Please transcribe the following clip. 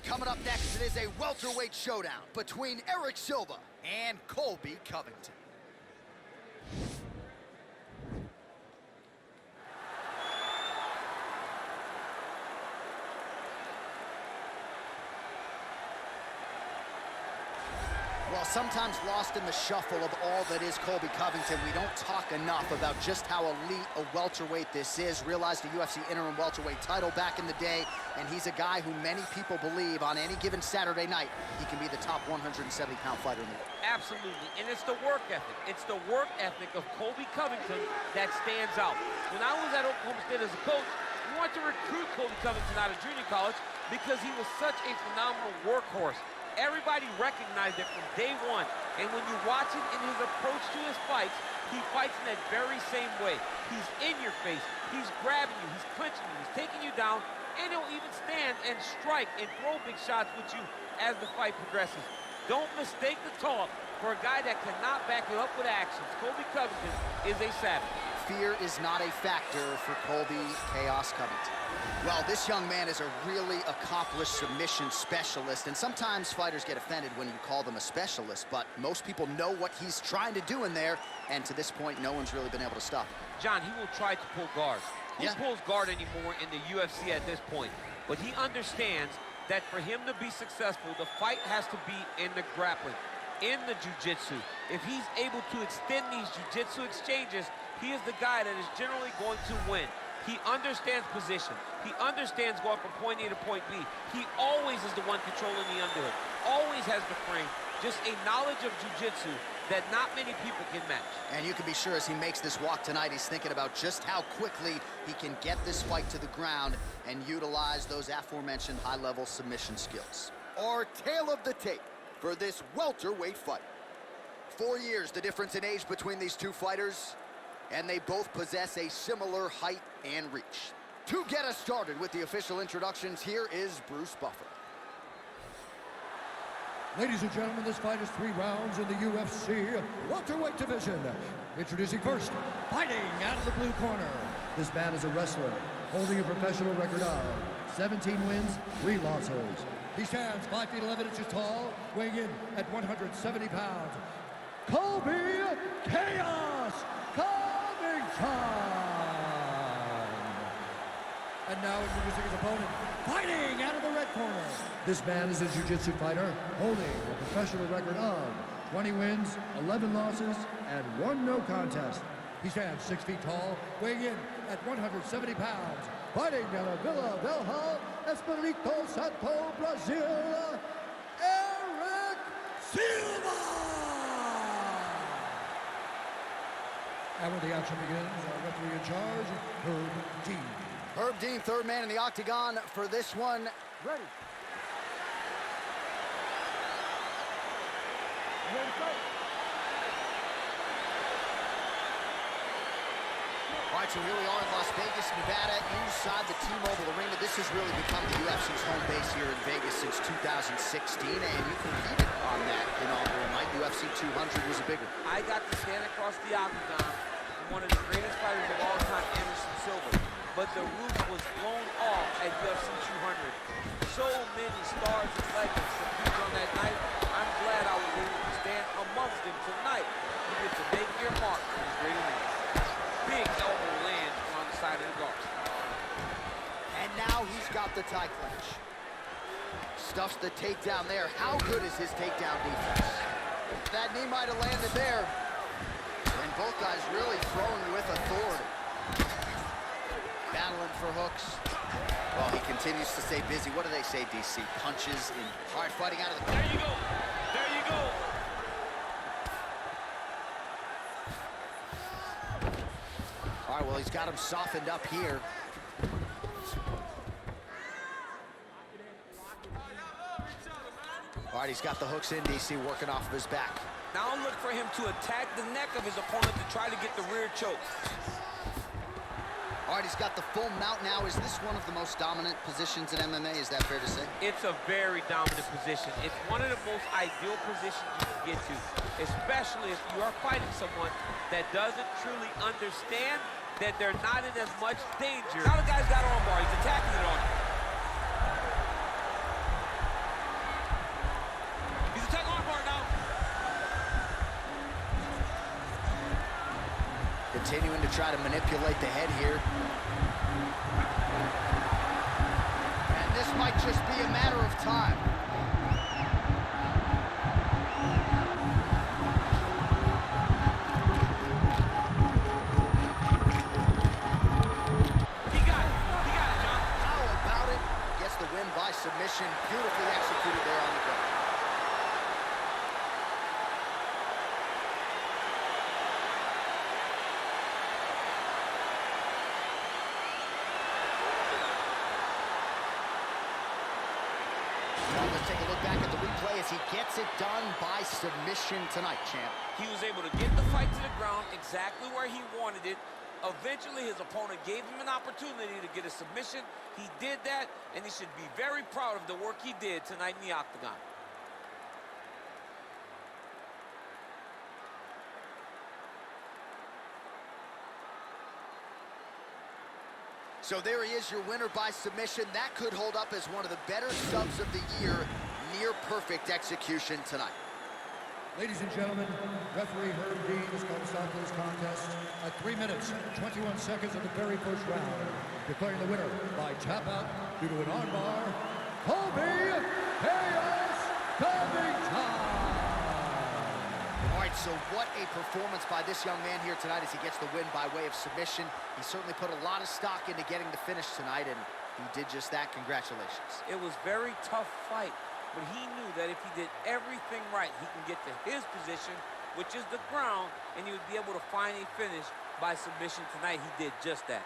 Coming up next, it is a welterweight showdown between Erick Silva and Colby Covington. Well, sometimes lost in the shuffle of all that is Colby Covington, we don't talk enough about just how elite a welterweight this is. Realized a UFC interim welterweight title back in the day, and he's a guy who many people believe on any given Saturday night, he can be the top 170-pound fighter in the world. Absolutely, and it's the work ethic. It's the work ethic of Colby Covington that stands out. When I was at Oklahoma State as a coach, we wanted to recruit Colby Covington out of junior college because he was such a phenomenal workhorse. Everybody recognized it from day one, and when you watch it in his approach to his fights, he fights in that very same way. He's in your face, he's grabbing you, he's clinching you, he's taking you down, and he'll even stand and strike and throw big shots with you as the fight progresses. Don't mistake the talk for a guy that cannot back it up with actions. Colby Covington is a savage. Fear is not a factor for Colby Chaos Covington. Well, this young man is a really accomplished submission specialist, and sometimes fighters get offended when you call them a specialist, but most people know what he's trying to do in there, and to this point, no one's really been able to stop him. John, he will try to pull guard. Who pulls guard anymore in the UFC at this point? But he understands that for him to be successful, the fight has to be in the grappling, in the jiu-jitsu. If he's able to extend these jiu-jitsu exchanges, he is the guy that is generally going to win. He understands position. He understands going from point A to point B. He always is the one controlling the underhook. Always has the frame. Just a knowledge of jiu-jitsu that not many people can match. And you can be sure as he makes this walk tonight, he's thinking about just how quickly he can get this fight to the ground and utilize those aforementioned high-level submission skills. Our tale of the tape for this welterweight fight. 4 years the difference in age between these two fighters, and they both possess a similar height and reach. To get us started with the official introductions, here is Bruce Buffer. Ladies and gentlemen, this fight is 3 rounds in the UFC welterweight division. Introducing first, fighting out of the blue corner. This man is a wrestler, holding a professional record of 17 wins, 3 losses. He stands 5 feet 11 inches tall, weighing in at 170 pounds. Colby Chaos Covington! And now introducing his opponent, fighting out of the red corner. This man is a jiu-jitsu fighter, holding a professional record of 20 wins, 11 losses, and 1 no contest. He stands 6 feet tall, weighing in at 170 pounds. Fighting out of Vila Velha, Espírito Santo, Brazil, Erick Silva! And when the action begins, our referee in charge, Herb Dean. Herb Dean, third man in the octagon for this one. Ready. Ready to fight. All right, so here we are in Las Vegas, Nevada, inside the T-Mobile Arena. This has really become the UFC's home base here in Vegas since 2016, and you competed on that inaugural night. UFC 200 was a big one. I got to stand across the octagon from one of the greatest fighters of all time, Erick Silva. But the roof was blown off at UFC 200. So many stars and legends competed on that night. I'm glad I was able to stand amongst them tonight. You get to make your mark on this great event. Big elbow lands on the side of the guard. And now he's got the tie clinch. Stuffs the takedown there. How good is his takedown defense? That knee might have landed there. And both guys really throwing with authority. Battling for hooks. Well, he continues to stay busy. What do they say, DC? Punches in hard fighting out of the... There you go. There you go. All right, well, he's got him softened up here. All right, he's got the hooks in, DC, working off of his back. Now look for him to attack the neck of his opponent to try to get the rear choke. All right, he's got the full mount now. Is this one of the most dominant positions in MMA? Is that fair to say? It's a very dominant position. It's one of the most ideal positions you can get to, especially if you are fighting someone that doesn't truly understand that they're not in as much danger. Now the guy's got armbar. He's attacking it on him. Continuing to try to manipulate the head here. And this might just be a matter of time. He got it, John. How about it? Gets the win by submission. Beautifully executed there on the ground. Well, let's take a look back at the replay as he gets it done by submission tonight, champ. He was able to get the fight to the ground exactly where he wanted it. Eventually, his opponent gave him an opportunity to get a submission. He did that, and he should be very proud of the work he did tonight in the octagon. So there he is, your winner by submission. That could hold up as one of the better subs of the year. Near perfect execution tonight. Ladies and gentlemen, referee Herb Dean is going to stop this contest at 3 minutes, 21 seconds of the very first round, declaring the winner by tap out due to an armbar, Colby Covington. All right, so what a performance by this young man here tonight as he gets the win by way of submission. He certainly put a lot of stock into getting the finish tonight, and he did just that. Congratulations. It was a very tough fight, but he knew that if he did everything right, he can get to his position, which is the ground, and he would be able to find a finish by submission tonight. He did just that.